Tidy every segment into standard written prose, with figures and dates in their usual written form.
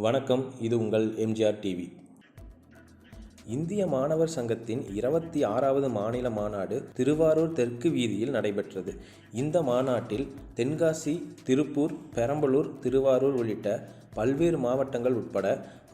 வணக்கம். இது உங்கள் எம்ஜிஆர் டிவி. இந்திய மாணவர் சங்கத்தின் 26வது மாநில மாநாடு திருவாரூர் தெற்கு வீதியில் நடைபெற்றது. இந்த மாநாட்டில் தென்காசி, திருப்பூர், பெரம்பலூர், திருவாரூர் உள்ளிட்ட பல்வேறு மாவட்டங்கள் உட்பட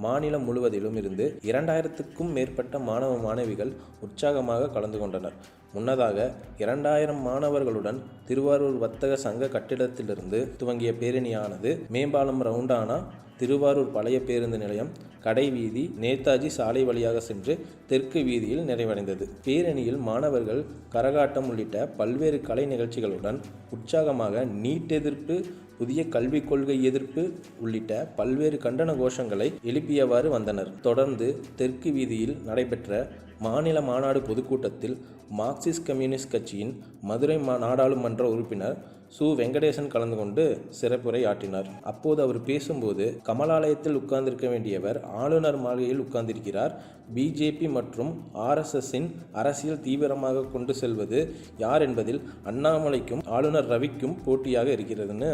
மாநிலம் முழுவதிலும் இருந்து 2000க்கும் மேற்பட்ட மாணவ மாணவிகள் உற்சாகமாக கலந்து கொண்டனர். முன்னதாக 2000 மாணவர்களுடன் திருவாரூர் வர்த்தக சங்க கட்டிடத்திலிருந்து துவங்கிய பேரணியானது மேம்பாலம் ரவுண்டானா, திருவாரூர் பழைய பேருந்து நிலையம், கடைவீதி, நேதாஜி சாலை வழியாக சென்று தெற்கு வீதியில் நிறைவடைந்தது. பேரணியில் மாணவர்கள் கரகாட்டம் உள்ளிட்ட பல்வேறு கலை நிகழ்ச்சிகளுடன் உற்சாகமாக நீட் எதிர்ப்பு, புதிய கல்விக் கொள்கை எதிர்ப்பு உள்ளிட்ட பல்வேறு கண்டன கோஷங்களை எழுப்பியவாறு வந்தனர். தொடர்ந்து தெற்கு வீதியில் நடைபெற்ற மாநில மாநாடு பொதுக்கூட்டத்தில் மார்க்சிஸ்ட் கம்யூனிஸ்ட் கட்சியின் மதுரை நாடாளுமன்ற உறுப்பினர் சு. வெங்கடேசன் கலந்து கொண்டு சிறப்புரை ஆற்றினார். அப்போது அவர் பேசும்போது, கமலாலயத்தில் உட்கார்ந்திருக்க வேண்டியவர் ஆளுநர் மாளிகையில் உட்கார்ந்திருக்கிறார். பிஜேபி மற்றும் RSSஇன் அரசியல் தீவிரமாக கொண்டு செல்வது யார் என்பதில் அண்ணாமலைக்கும் ஆளுநர் ரவிக்கும் போட்டியாக இருக்கிறதுன்னு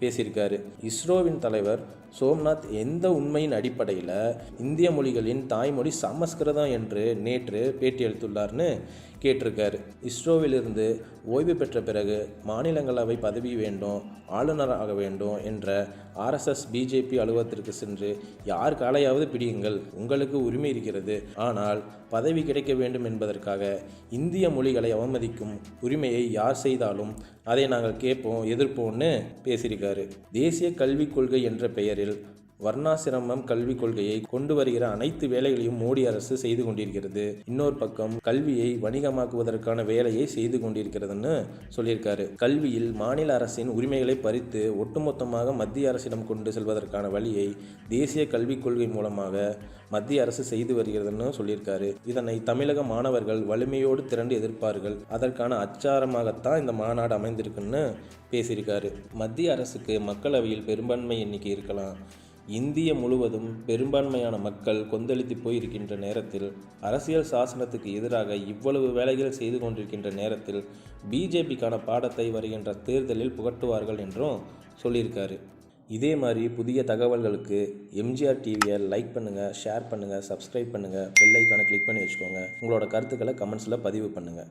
பேசியிருக்காரு. இஸ்ரோவின் தலைவர் சோம்நாத் எந்த உண்மையின் அடிப்படையில் இந்திய மொழிகளின் தாய்மொழி சமஸ்கிருதம் என்று நேற்று பேட்டியளித்துள்ளார்னு கேட்டிருக்காரு. இஸ்ரோவிலிருந்து ஓய்வு பெற்ற பிறகு மாநிலங்களவை பதவி வேண்டும், ஆளுநராக வேண்டும் என்ற RSS பிஜேபி அலுவலகத்திற்கு சென்று யார் காலையாவது பிடியுங்கள், உங்களுக்கு உரிமை இருக்கிறது. ஆனால் பதவி கிடைக்க வேண்டும் என்பதற்காக இந்திய மொழிகளை அவமதிக்கும் உரிமையை யார் செய்தாலும் அதை நாங்கள் கேட்போம், எதிர்ப்போம்னு பேசியிருக்காரு. தேசிய கல்விக் கொள்கை என்ற பெயரில் வர்ணாசிரமம் கல்விக் கொள்கையை கொண்டு வருகிற அனைத்து வேலைகளையும் மோடி அரசு செய்து கொண்டிருக்கிறது. இன்னொரு பக்கம் கல்வியை வணிகமாக்குவதற்கான வேலையை செய்து கொண்டிருக்கிறதுன்னு சொல்லியிருக்காரு. கல்வியில் மாநில அரசின் உரிமைகளை பறித்து ஒட்டுமொத்தமாக மத்திய அரசிடம் கொண்டு செல்வதற்கான வழியை தேசிய கல்விக் கொள்கை மூலமாக மத்திய அரசு செய்து வருகிறதுன்னு சொல்லியிருக்காரு. இதனை தமிழக மாணவர்கள் வலிமையோடு திரண்டு எதிர்ப்பார்கள். அதற்கான அச்சாரமாகத்தான் இந்த மாநாடு அமைந்திருக்குன்னு பேசியிருக்காரு. மத்திய அரசுக்கு மக்களவையில் பெரும்பான்மை எண்ணிக்கை இருக்கலாம். இந்திய முழுவதும் பெரும்பான்மையான மக்கள் கொந்தளித்து போயிருக்கின்ற நேரத்தில், அரசியல் சாசனத்துக்கு எதிராக இவ்வளவு வேலைகள் செய்து கொண்டிருக்கின்ற நேரத்தில் பிஜேபிக்கான பாடத்தை வருகின்ற தேர்தலில் புகட்டுவார்கள் என்றும் சொல்லியிருக்காரு. இதே மாதிரி புதிய தகவல்களுக்கு எம்ஜிஆர் டிவியை லைக் பண்ணுங்கள், ஷேர் பண்ணுங்கள், சப்ஸ்கிரைப் பண்ணுங்கள், பெல் ஐக்கானை கிளிக் பண்ணி வச்சுக்கோங்க. உங்களோட கருத்துக்களை கமெண்ட்ஸில் பதிவு பண்ணுங்கள்.